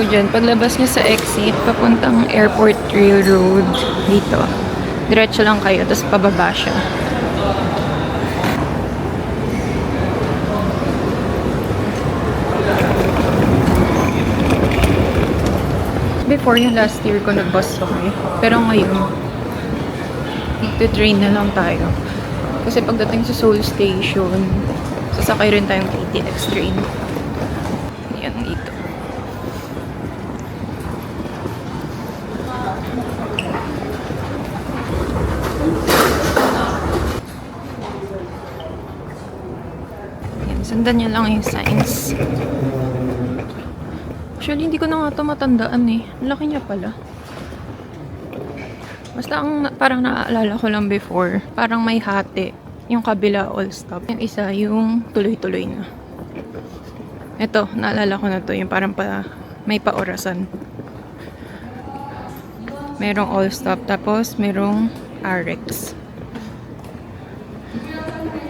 So dyan, paglabas nyo sa exit, papuntang Airport Railroad dito. Diretso lang kayo, tapos pababa siya. Before yung last year ko nag-bus ako. Pero ngayon, magte-train na lang tayo. Kasi pagdating sa Seoul Station, sasakay rin tayong KTX train. Yan, dito. Yan, sundan nyo lang yung signs. Actually, hindi ko na nga ito matandaan eh. Laki niya pala. Basta parang naaalala ko lang before, parang may hati. Yung kabila all stop. Yung isa, yung tuloy-tuloy na. Ito, naalala ko na to. Yung parang may paorasan. Merong all stop. Tapos, merong RX.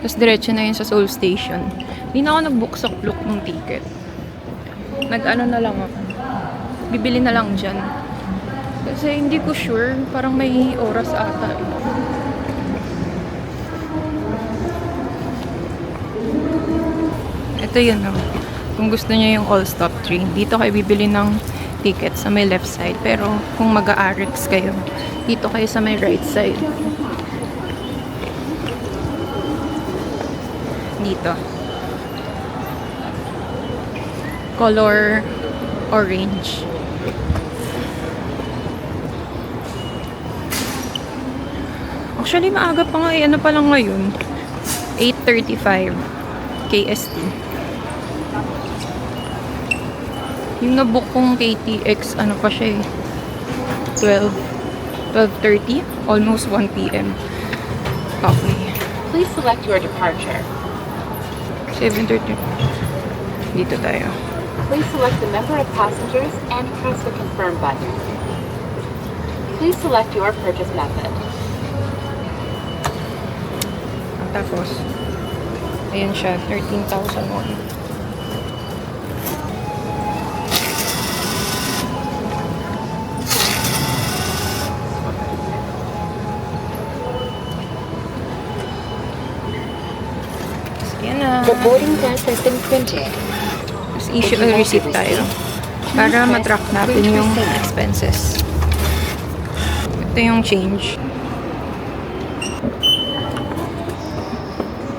Tapos, diretso na yun sa Seoul Station. Hindi na ako nag-book-sock-look ng ticket. Nag-ano na lang ako. Bibili na lang dyan. Kasi hindi ko sure. Parang may oras ata. Ito yun o. Kung gusto niyo yung all-stop train, dito kayo bibili ng ticket sa may left side. Pero kung mag-a-RX kayo, dito kayo sa may right side. Dito. Color orange. Actually, maaga pa nga eh. Ano pa lang ngayon? 8:35 KST. Yung nabook kong KTX, ano pa siya eh? 12:30? Almost 1 PM. Okay. Please select your departure. 7:30. Dito tayo. Please select the number of passengers and press the confirm button. Please select your purchase method. Tapos, ayan siya, 13,001. Ayan na. The boarding pass has been printed. Tapos issue a receipt tayo. Para matrack natin yung expenses. Ito yung change.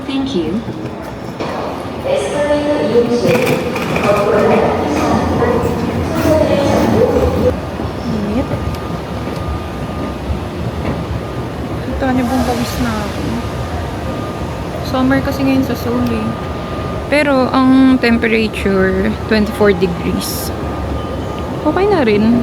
Thank you. Ito, ano bang pawis na ako? Summer kasi ngayon sa Seoul eh. Pero ang temperature, 24 degrees. Okay na rin.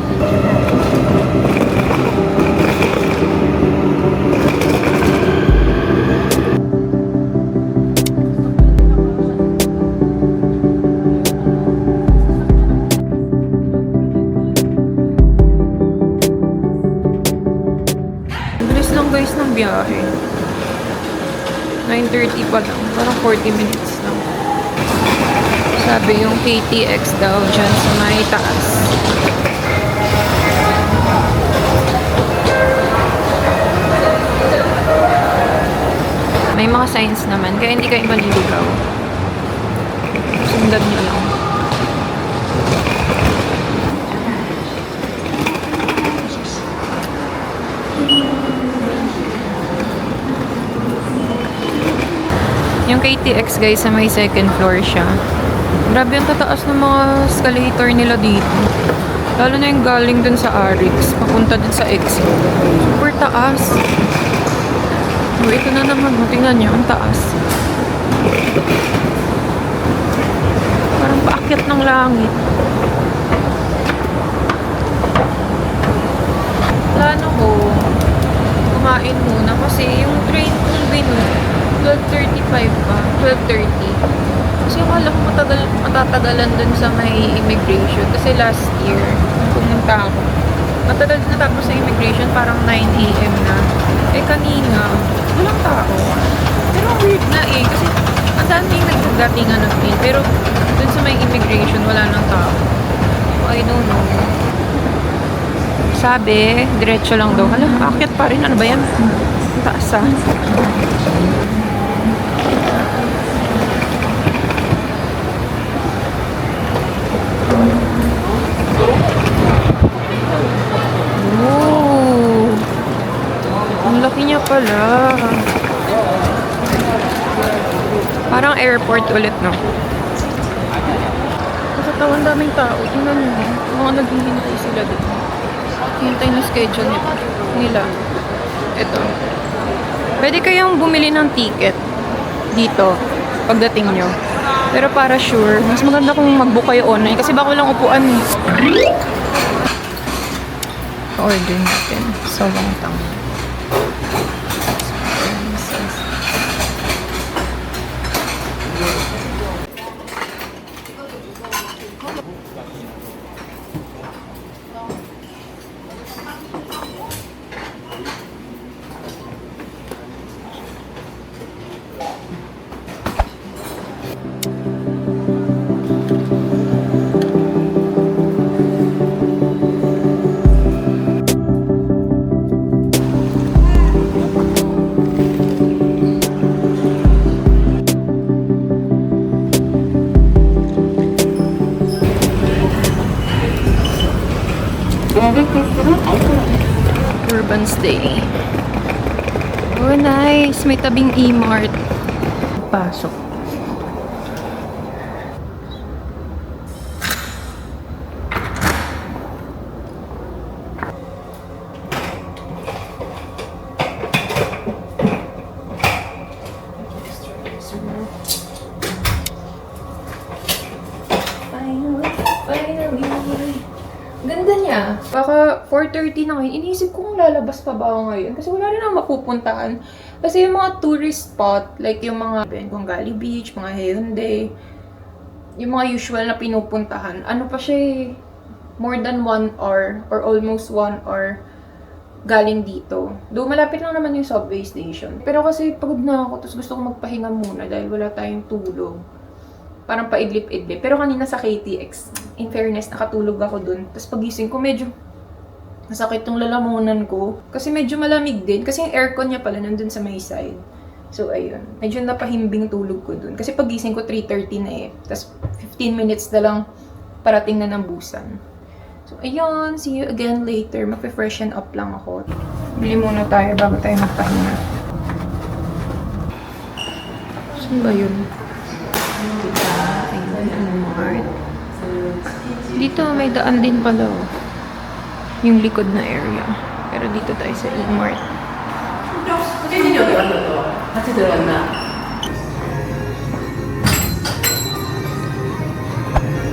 Bilis lang guys ng biyahe. 9:30 pa lang. Parang 40 minutes lang. Sabi yung KTX daw dyan sa may taas. May mga signs naman, kaya hindi kayo maliligaw. Sundan nyo lang. Yung KTX guys, sa may second floor siya. Grabe ang tataas ng mga escalator nila dito. Lalo na yung galing dun sa Arix, papunta dun sa exit. Super taas. Oh, ito na naman. Tingnan niyo, ang taas. Parang paakyat ng langit. Plano ko, kumain muna kasi yung train kong binook, 12:35 pa, 12:30. Kasi yung alam ko matatagalan dun sa may immigration. Kasi last year, pumunta ako. Matagal na tapos sa immigration, parang 9 AM na. Eh kanina, walang tao. Pero ang weird na eh, kasi ang dami yung nagdadatingan ng train. Pero dun sa may immigration, wala nang tao. So, I don't know. Sabi, diretso lang daw. Hala, aakyat pa rin. Ano ba yan? Ang taas ah. Oh, ang laki niya pala. Parang airport ulit, no? Nakatawa, ang daming tao. Tingnan mo. Mga naghihintay sila dito. Hintay na schedule nila. Ito. Pwede kayong bumili ng ticket dito pagdating nyo. Pero para sure, mas maganda kung mag-book kayo online kasi baka walang upuan eh. Order natin. So, long time. Urban Stay. Oh, nice. May tabing E-Mart. Pasok. Finally. Ganda niya. Baka 4:30 na ngayon. Iniisip ko kung lalabas pa ba ako ngayon. Kasi wala rin ako mapupuntahan. Kasi yung mga tourist spot, like yung mga Bengali Beach, mga Hyundai, yung mga usual na pinupuntahan, ano pa siya eh, more than 1 hour or almost 1 hour galing dito. Though malapit lang naman yung subway station. Pero kasi pagod na ako, tapos gusto ko magpahinga muna dahil wala tayong tulog. Parang paidlip-idlip. Pero kanina sa KTX, in fairness, nakatulog ako dun. Tapos pagising ko, medyo masakit yung lalamunan ko. Kasi medyo malamig din. Kasi yung aircon niya pala nandun sa may side. So, ayun. Medyo napahimbing tulog ko dun. Kasi pagising ko, 3:30 na eh. Tapos 15 minutes na lang parating na ng Busan. So, ayun. See you again later. Mag-freshen up lang ako. Bili muna tayo bago tayo magpahinga. Saan ba yun? Dito may daan din pala oh. Yung likod na area. Pero dito tayo sa E-Mart.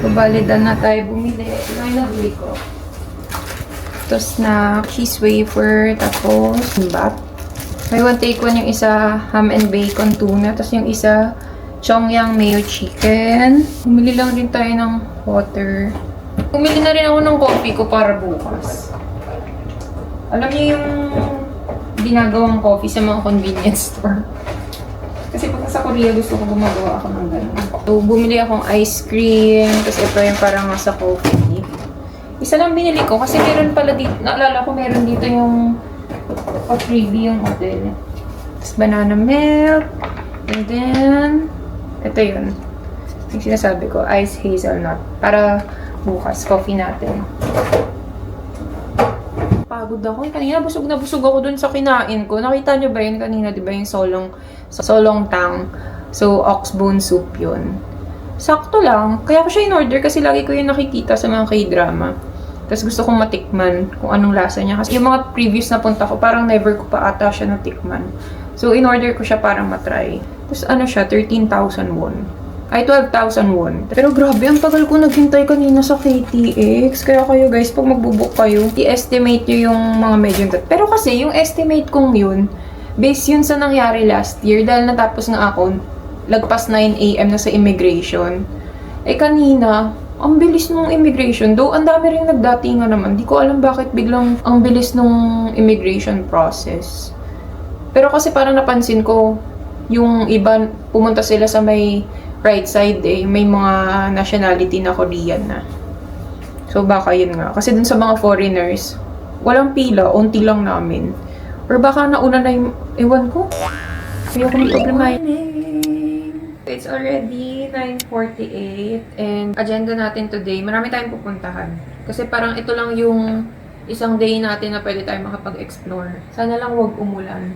Pabalidan na tayo bumili. Ito yung nabili ko. Ito snack, cheese wafer, tapos bat. May one take one yung isa ham and bacon tuna, tapos yung isa Chongyang mayo chicken. Bumili lang din tayo ng water. Bumili na rin ako ng coffee ko para bukas. Alam niyo yung ginagawang coffee sa mga convenience store. Kasi pag sa Korea gusto ko gumagawa ako ng ganun. So, bumili akong ice cream. Tapos ito yung parang nasa coffee. Isa lang binili ko kasi meron pala dito. Naalala ko meron dito yung freebie yung hotel. Tapos banana milk. And then ito yun. Yung sinasabi ko, ice hazelnut. Para bukas, coffee natin. Pagod ako. Kanina busog na busog ako dun sa kinain ko. Nakita nyo ba yun kanina? Diba yung solong tang? So, ox bone soup yun. sakto lang. Kaya ko siya in-order kasi lagi ko yung nakikita sa mga K-drama. Tapos gusto kong matikman kung anong lasa niya. Kasi yung mga previous na punta ko, parang never ko pa ata siya natikman. So, in-order ko siya para matry. Tapos ano siya, 13,000 won. Ay, 12,000 won. Pero grabe, ang tagal ko naghintay kanina sa KTX. Kaya kayo guys, pag magbubook kayo, i-estimate nyo yung mga medyo. Pero kasi, yung estimate kong yun, based yun sa nangyari last year, dahil natapos nga ako, lagpas 9 AM na sa immigration. Eh kanina, ang bilis nung immigration. Though, ang dami rin nagdatingan naman. Di ko alam bakit biglang ang bilis nung immigration process. Pero kasi parang napansin ko, yung iba, pumunta sila sa may right side eh. May mga nationality na Korean na. So, baka yun nga. Kasi dun sa mga foreigners, walang pila, unti lang namin. Or baka nauna na yung, ewan ko. Ayoko may problema. It's already 9:48 and agenda natin today, marami tayong pupuntahan. Kasi parang ito lang yung isang day natin na pwede tayong makapag-explore. Sana lang wag umulan.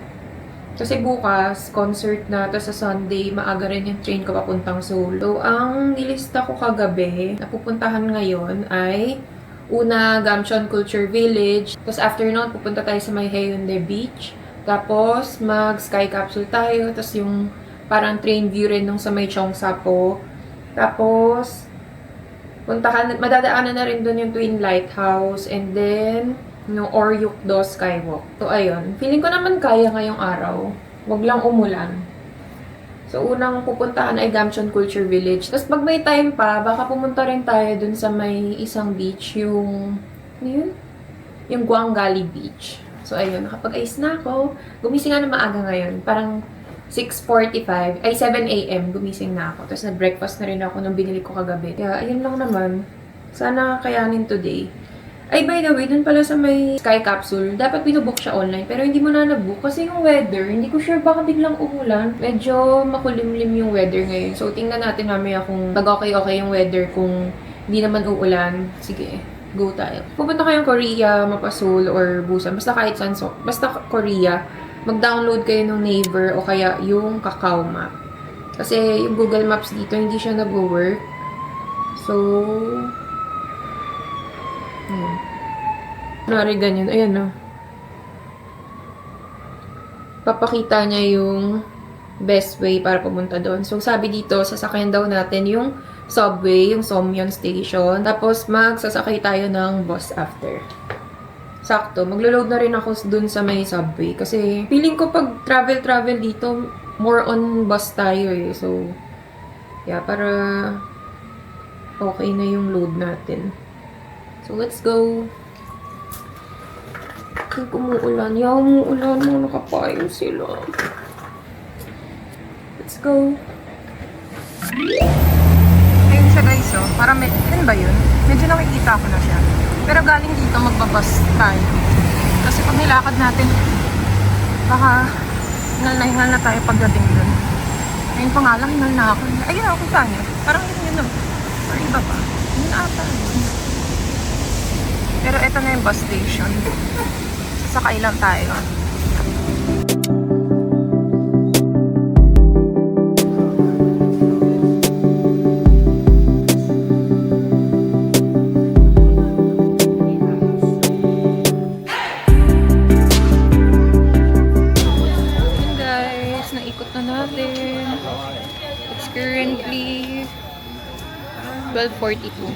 Kasi bukas, concert na, tapos sa Sunday, maaga rin yung train ko papuntang Seoul. So, ang nilista ko kagabi, na pupuntahan ngayon ay una, Gamcheon Culture Village. Tapos after nun, pupunta tayo sa may Haeundae Beach. Tapos, mag-sky capsule tayo. Tapos yung parang train view rin nung sa may Cheongsapo. Tapos, madadaanan na rin doon yung Twin Lighthouse. And then, yung Oryukdo Skywalk. So, ayun. Feeling ko naman kaya ngayong araw. Wag lang umulan. So, unang pupuntahan ay Gamcheon Culture Village. Tapos, pag may time pa, baka pumunta rin tayo dun sa may isang beach. Yung, ano yun? Yung Gwangali Beach. So, ayun. Nakapag-ice na ako. Gumising nga na maaga ngayon. Parang 6:45, ay 7 AM, gumising na ako. Tapos nag-breakfast na rin ako nung binili ko kagabi. Kaya, ayun lang naman. Sana kayanin today. Ay, by the way, dun pala sa may sky capsule, dapat binubook siya online. Pero hindi mo na nag-book kasi yung weather, hindi ko sure baka biglang umulan. Medyo makulimlim yung weather ngayon. So, tingnan natin mamaya kung pag-okay yung weather, kung hindi naman uulan. Sige, go tayo. Pupunta kayong Korea, Mapa-Seoul, or Busan. Basta kahit saan. So, basta Korea, mag-download kayo ng Naver o kaya yung Kakao Map. Kasi yung Google Maps dito, hindi siya nag-work. So, kunwari ganyan. Ayan, no. Papakita niya yung best way para pumunta doon. So, sabi dito, sasakyan daw natin yung subway, yung Somyeon Station. Tapos, magsasakay tayo ng bus after. Sakto, maglo-load na rin ako dun sa may subway. Kasi, feeling ko pag travel dito, more on bus tayo eh. So, yeah, para okay na yung load natin. So, let's go. Kung umuulan, umuulan mo, nakapayo sila. Let's go. Ayun siya guys, oh. Parang yun ba yun? Medyo nakikita ko na siya. Pero galing dito, magbabas tayo. Kasi pag nilakad natin, baka hingal na tayo pagdating dun. Ayun pa nga lang, hingal na ako. Ayun ako, kita niyo. Parang yun no. Or iba pa. Yun ata. Pero eto na yung bus station. Sasakay lang tayo. Currently 12:42.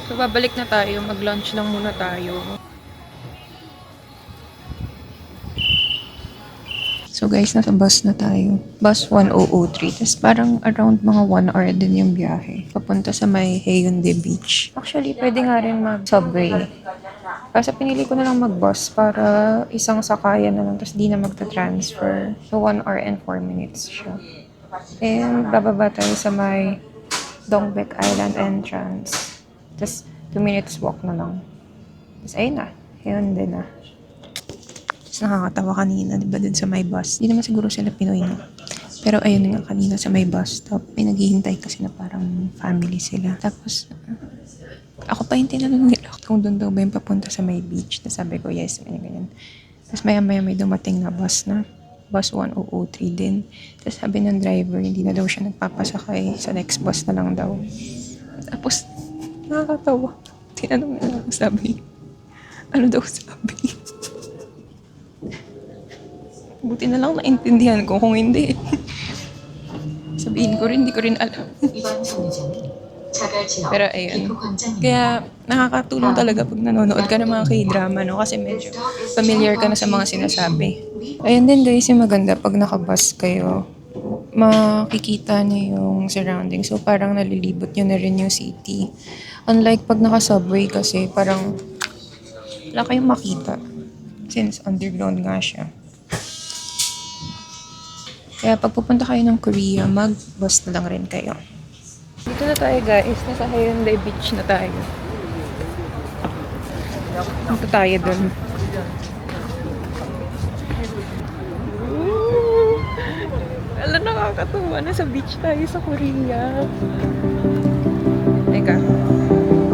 So babalik na tayo, mag-lunch lang muna tayo. So guys, nasa bus na tayo. Bus 1003. Tapos parang around mga 1 hour din yung biyahe. Papunta sa may Haeundae Beach. Actually, pwede nga rin mag-subway. Kasi pinili ko na lang mag-bus para isang sakayan na lang. Tapos di na magta-transfer. So 1 hour and 4 minutes siya. And bababa tayo sa may Dongbek Island entrance. Tapos 2 minutes walk na lang. Tapos ayun na. Haeundae na. Nakakatawa kanina, di ba, dun sa may bus. Hindi naman siguro sila Pinoy, no? Pero ayun nga, kanina sa may bus stop, may naghihintay kasi na parang family sila. Tapos, ako pa yung tinanong nila kung doon daw ba yung papunta sa may beach. Tapos sabi ko, yes, ganyan. Tapos maya may dumating na bus na. bus 1003 din. Tapos sabi ng driver, hindi na daw siya nagpapasakay. Sa next bus na lang daw. Tapos, nakakatawa. Tinanong na lang sabi. Ano daw sabi? Buti na lang naintindihan ko kung hindi. Sabihin ko rin, hindi ko rin alam. Pero ayun. Kaya nakakatulong talaga pag nanonood ka ng mga K-drama, no? Kasi medyo familiar ka na sa mga sinasabi. Ayun din guys, yung maganda pag nakabus kayo, makikita niyo yung surroundings. So parang nalilibot nyo na rin yung city. Unlike pag naka-subway kasi parang wala kayong makita. Since underground nga siya. Kaya pag pupunta kayo ng Korea, mag-bus na lang rin kayo. Dito na tayo guys. Nasa Hyundai Beach na tayo. Punta tayo dun. Ala, nakakatuwa. Nasa beach tayo sa Korea. Teka.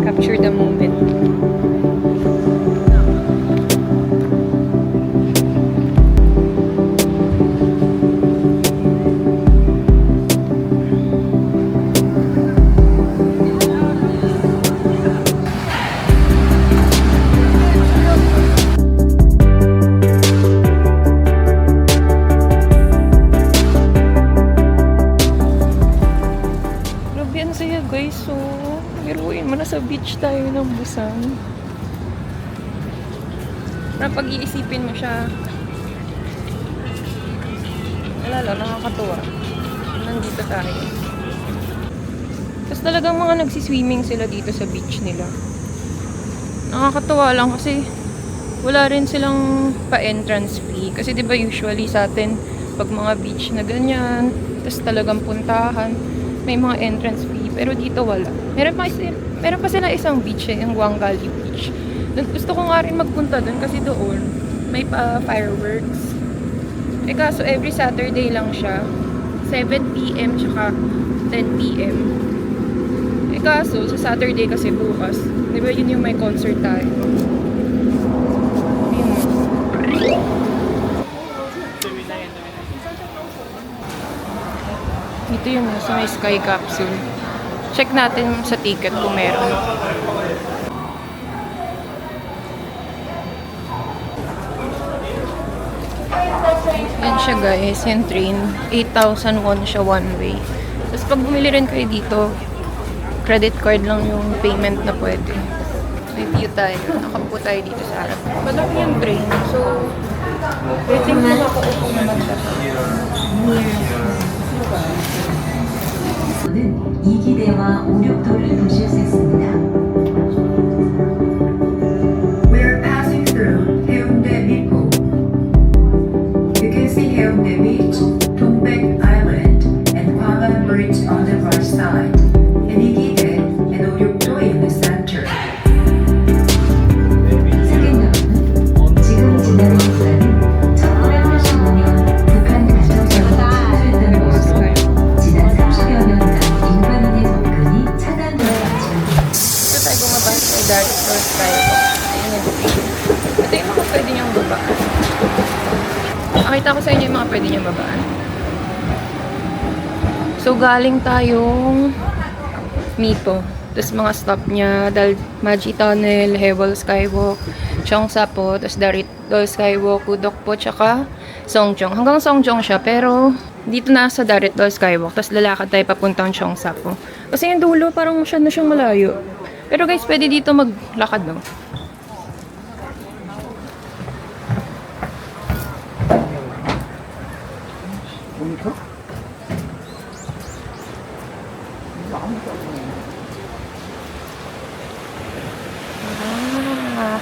Capture the moment. Guys, so biruin mo na sa beach tayo ng Busan. Na pag-iisipin mo siya, wala lang, nakakatuwa. Nandito tayo. Tapos talagang mga nagsiswimming sila dito sa beach nila. Nakakatuwa lang kasi wala rin silang pa-entrance fee. Kasi diba usually sa atin, pag mga beach na ganyan, tapos talagang puntahan, may mga entrance fee. Pero dito wala. Meron pa sila isang beach yung Wangali Beach. Gusto ko nga rin magpunta doon kasi doon may pa fireworks. Eh kaso every Saturday lang siya. 7 PM tsaka 10 PM. Eh kaso sa Saturday kasi bukas. Di ba yun yung may concert tayo? Yun. Ito yung sa may Sky Capsule. Check natin sa ticket kung meron. Yan siya guys, yung train. 8,001 siya one way. Tapos pag bumili rin kayo dito, credit card lang yung payment na pwede. May view tayo. Nakapo tayo dito sa harap. Malaki yung train. So, I think nakakaupo naman siya. 는 2기대와 5륙도를 보실 수 있습니다. We are passing through Haeundae Mipo. You can see Haeundae Beach, Dongbek Island, and Gwangan Bridge on the right side, and Ikide and Oryukdo in the center. 승객 여러분, 지금 지나는 부산은 1985년 북한 간첩선이 침투했던 곳으로 지난 30여 년간 인간인의 접근이 차단되어 Ito tayo bumaba sa Dark Horse tayo. Ayun yung booking. Ito yung mga pwede niyang babaan. Nakita ko sa inyo yung mga pwede niyang babaan. So, galing tayong Mito. Tapos mga stop niya, Maji Tunnel, Hewell Skywalk, Cheongsapo, tapos Daritol Skywalk, Kudokpo, tsaka Songjeong. Hanggang Songjeong siya, pero dito na sa Daritol Skywalk. Tapos lalakad tayo papuntang Cheongsapo. Kasi yung dulo, parang masyado na siyang malayo. Pero guys, pwede dito maglakad, no? Ah.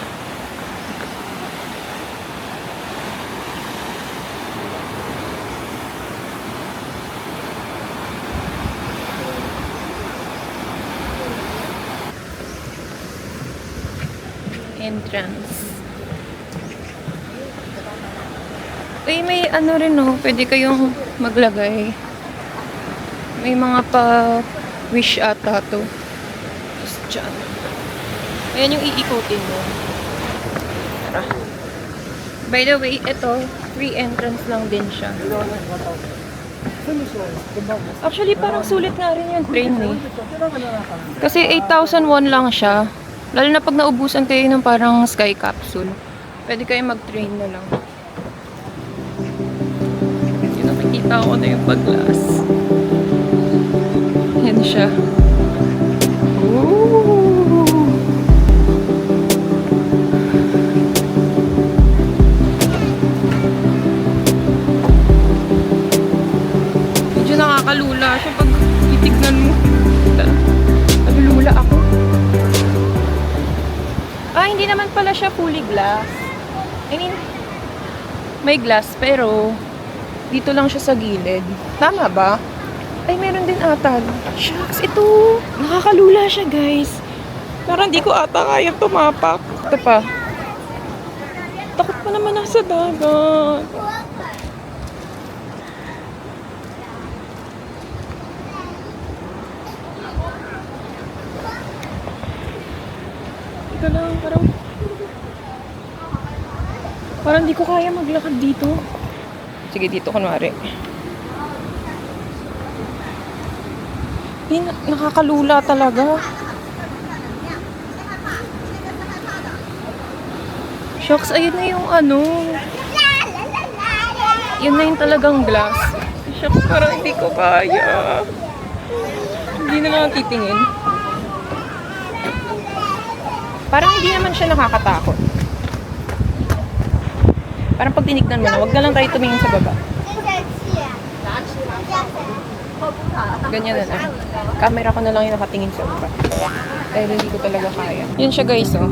Entrance. Uy, may ano rin, no? Pwede kayong maglagay. May mga pa-wish ata to. Tapos dyan. Ayan yung iikutin mo. Tara. By the way, ito, Free entrance lang din siya. Actually, parang sulit nga rin yung train eh. Kasi 8,001 lang siya. Lalo na pag naubusan kayo ng parang sky capsule. Pwede kayo mag-train na lang. Yun, nakikita ko na yung pag-glass. Yan siya. Ooh! Medyo nakakalula siya pag titignan mo. Nalulula ako. Ah, hindi naman pala siya fully glass. I mean, may glass pero dito lang siya sa gilid. Tama ba? Ay, meron din ata. Shucks, ito. Nakakalula siya, guys. Parang hindi ko ata kaya tumapak. Ito pa. Takot pa naman nasa dagat. Ito lang, parang hindi ko kaya maglakad dito. Sige, dito kunwari. Nakakalula talaga. Shucks, ayun na yung ano. Yun na yung talagang glass. Shucks, parang hindi ko kaya. Hindi na lang titingin. Parang hindi naman siya nakakatakot. Parang pag tinignan mo na, wag na lang tayo tumingin sa baba. Ganyan na lang. Camera ko na lang yung nakatingin sa baba. Dahil hindi ko talaga kaya. Yun siya guys, oh.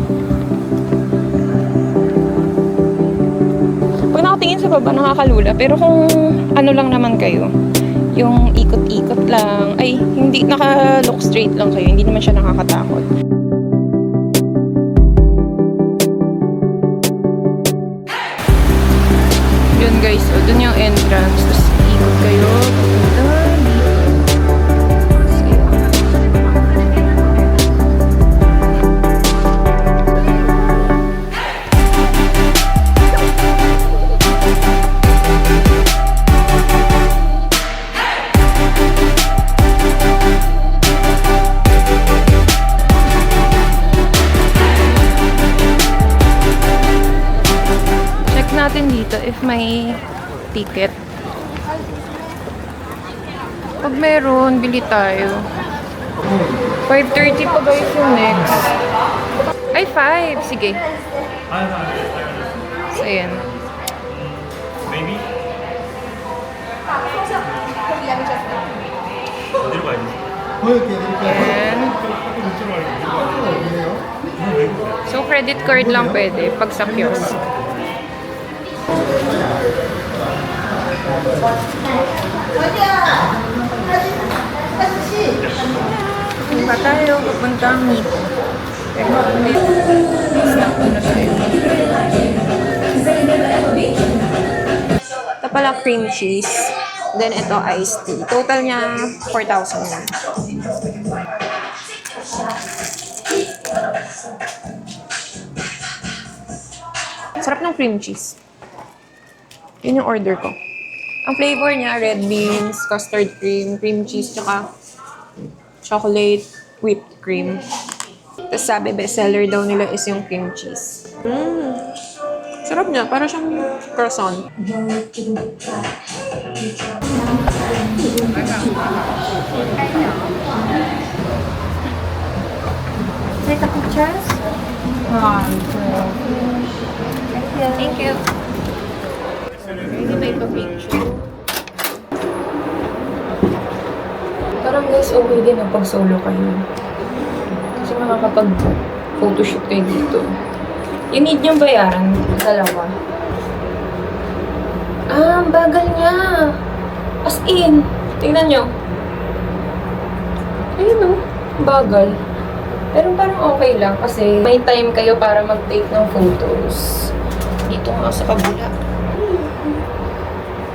Pag nakatingin sa baba, nakakalula. Pero kung ano lang naman kayo, yung ikot-ikot lang, ay, hindi, naka-look straight lang kayo, hindi naman siya nakakatakot. Yun guys, so dun yung entrance. Tapos ikot kayo. Papunta dito. Sige. Check natin dito if may ticket. Pag meron, bili tayo. 5:30 pa guys yung next. Ay, 5. Sige. So, ayan. Maybe? 어디로 가야 돼? Ayan. So, credit card lang pwede pag sa kiosk. Punta tayo, papuntang Miko. Stop na tayo. Ito pala cream cheese. Then ito iced tea. Total niya 4,000 na. Sarap ng cream cheese. Yun yung order ko. Ang flavor niya, red beans, custard cream, cream cheese, tsaka chocolate whipped cream. Tapos sabi, bestseller daw nila is yung cream cheese. Sarap niya. Para siyang croissant. Take a pictures? Thank you. Hindi may pa-picture. Parang guys, okay din ang pag-solo kayo. Kasi makakapag-photoshoot kayo dito. You need niyong bayaran. Dalawa. Ah, ang bagal niya. As in. Tingnan niyo. Ayun o. Bagal. Pero parang okay lang kasi may time kayo para mag-take ng photos. Dito nga sa kabila.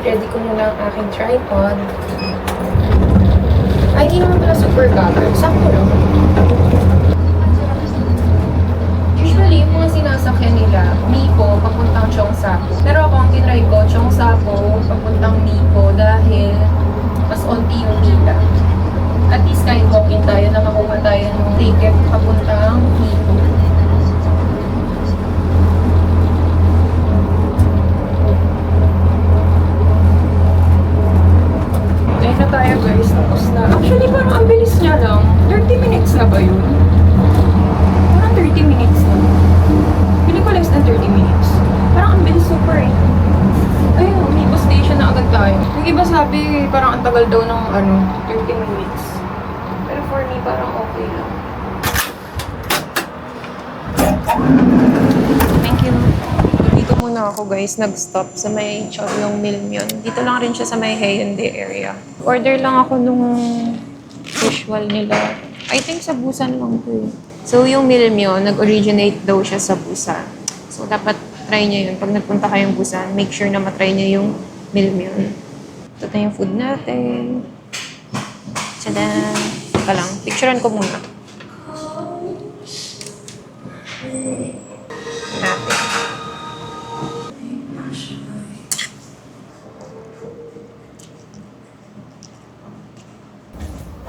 Ready ko muna ang aking tripod. Ay, hindi naman pala super cover. Sakto lang. Usually, Usually, yung mga sinasakyan nila, Nipo, papuntang Cheongsapo. Pero ako, ang tinry ko, Cheongsapo, papuntang Nipo, dahil mas onti yung pila. At least kahit walk-in tayo, nakakuha tayo ng ticket papuntang Nipo. Ayun na tayo guys, tapos na. Actually, parang ang bilis niya lang. 30 minutes na ba yun? Parang 30 minutes na. Pili ko less than 30 minutes. Parang ang bilis super eh. Ayun, Mipo Station na agad tayo. Yung iba sabi, parang ang tagal daw ng 30 minutes. Pero for me, parang okay lang. Thank you. Dito muna ako guys, nag-stop sa may Chodlong Milmyon. Dito lang rin siya sa may Haeundae area. Order lang ako nung usual nila. I think sa Busan lang to eh. So yung Milmyon, nag-originate daw siya sa Busan. So dapat try nyo yun. Pag nagpunta kayong Busan, make sure na matry nyo yung Milmyon. Ito na yung food natin. Tadaan! Teka lang, picturean ko muna. Natin.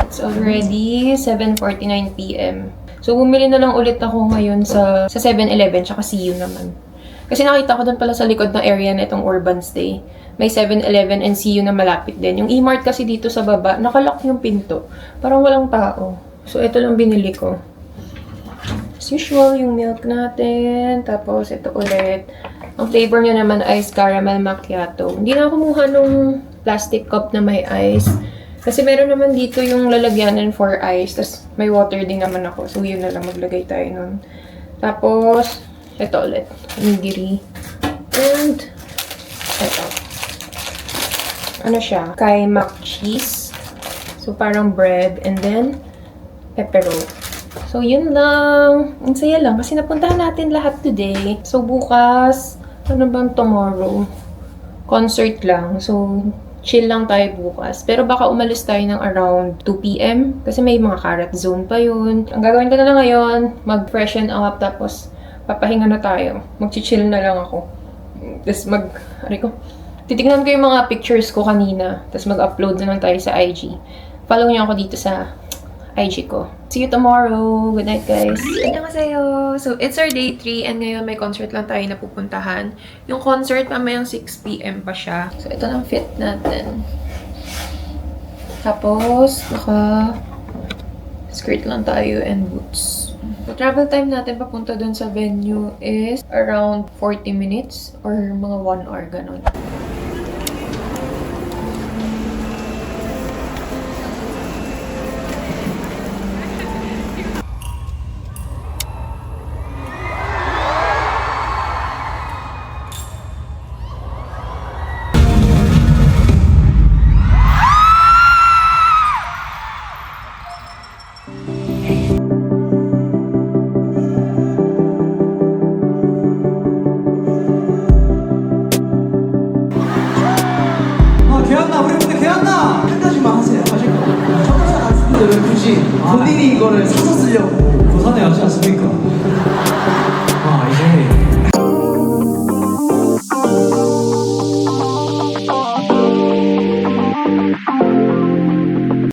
It's already 7:49 p.m. So, bumili na lang ulit ako ngayon sa 7-Eleven, tsaka CU naman. Kasi nakita ko doon pala sa likod ng area na itong Urban Stay. May 7-Eleven and CU na malapit din. Yung E-Mart kasi dito sa baba, nakalock yung pinto. Parang walang tao. So, ito lang binili ko. As usual, yung milk natin. Tapos, ito ulit. Ang flavor niya naman ice caramel macchiato. Hindi na ako kumuha nung plastic cup na may ice. Kasi meron naman dito yung lalagyanan for ice. Tapos may water din naman ako. So yun na lang, maglagay tayo nun. Tapos, ito ulit. Onigiri. And, ito. Ano siya? Kay mac cheese. So parang bread. And then, pepero. So yun lang. Ang saya lang. Kasi napuntahan natin lahat today. So bukas, ano bang tomorrow? Concert lang. So, chill lang tayo bukas. Pero baka umalis tayo ng around 2 p.m. Kasi may mga karat zone pa yun. Ang gagawin ko na lang ngayon, mag-freshen up, tapos papahinga na tayo. Mag-chill na lang ako. Tapos titignan ko yung mga pictures ko kanina. Tapos mag-upload na lang tayo sa IG. Follow niyo ako dito sa IG ko. See you tomorrow. Good night, guys. Annyeonghaseyo. So, it's our day 3 and ngayon may concert lang tayo na pupuntahan. Yung concert, mamayang 6 p.m. pa siya. So, ito lang fit natin. Tapos, skirt lang tayo and boots. So, travel time natin papunta dun sa venue is around 40 minutes or mga 1 hour, ganun. 개한나 우리 분들 개한나 끝까지만 하세요. 하실 거. 청소사 갔는데 왜 굳이 본인이 이거를 사서 쓰려고 고산에 하지 않습니까?